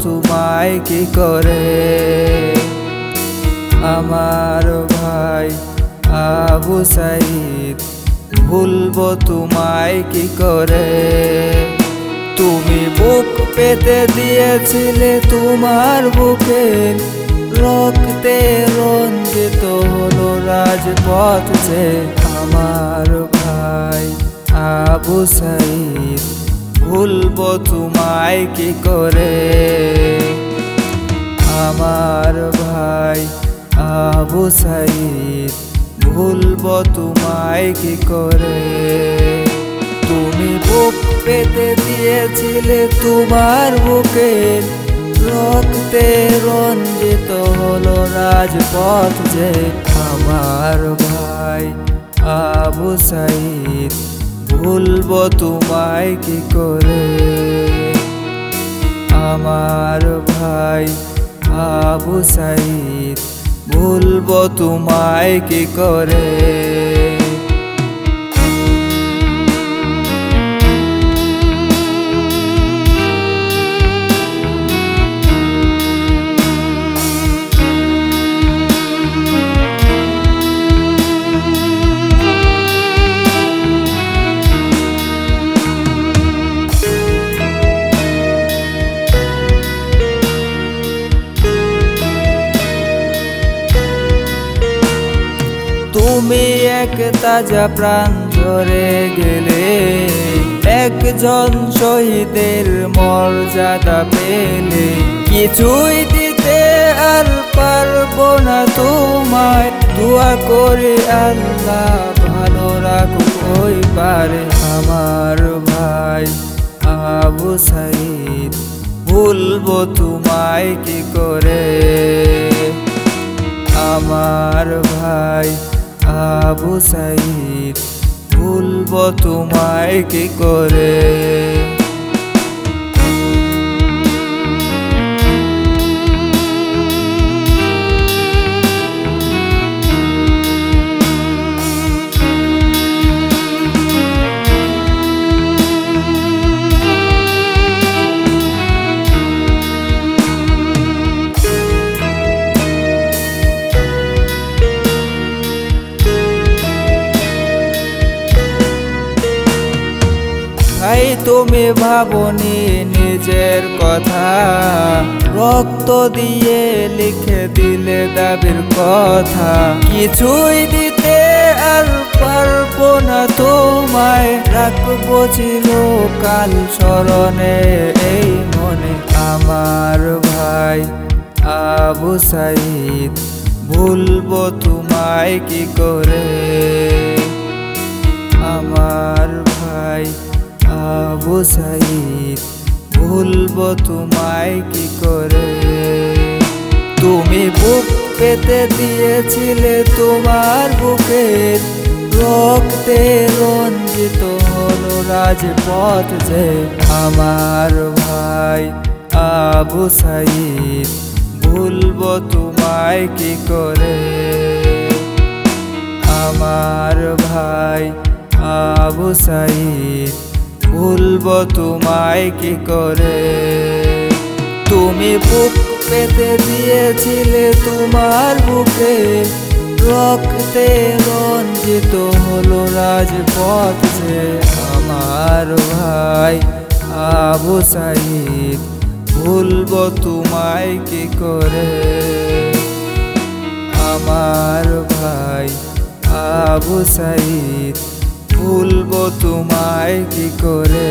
তোমায় কি করে। আমার ভাই আবু সাইদ, ভুলবো তোমায় কি করে। তুমি বুক পেতে দিয়েছিলে, তোমার বুকে রক্তে রঞ্জিত হলো রাজপথ যে। আমার ভাই আবু সাইদ, ভুলবো তোমায় কি করে। আমার ভাই আবু সাইদ, ভুলবো তোমায় কি করে। তুমি বুক পেতে দিয়েছিলে, তোমার বুকে রক্তে রঞ্জিত হলো রাজপথ যে। আমার ভাই আবু সাইদ, ভুলবো তোমায় কি করে। আমার ভাই আবু সাইদ, ভুলবো তোমায় কি করে। তুমি এক তাজা প্রাণ ঝরে গেলে, একজন শহীদের মর্যাদা পেলে। কিছুই দিতে আর পারবো না তোমায়, দোয়া করে আল্লাহ ভালো রাখুক ওই পারে। আমার ভাই আবু সাইদ, ভুলবো তোমায় কি করে। আমার ভাই আবু সাইদ, ভুলবো তোমায় কি করে। ভাই তুমি ভাবনি নিজের কথা, রক্ত দিয়ে লিখে দিলে দাবির কথা। কিছুই দিতে আর পারবো না তোমায়, রাখবো চিরকাল স্মরণে এই মনে। আমার ভাই আবু সাইদ, ভুলবো তোমায় কি করে। আমার ভাই আবু সাইদ, ভুলবো তোমায় কি করে। তুমি বুক পেতে দিয়েছিলে, তোমার বুকে রক্তে রঞ্জিত হলো রাজপথ যে। আমার ভাই আবু সাইদ, ভুলবো তোমায় কি করে। আমার ভাই আবু সাইদ, ভুলবো তোমায় কি করে। তুমি বুক পেতে দিয়েছিলে, তোমার বুকে রক্তে রঞ্জিত হলো রাজপথ যে। আমার ভাই আবু সাইদ, ভুলবো তোমায় কি করে। আমার ভাই আবু সাইদ, ভুলবো তোমায় কি করে।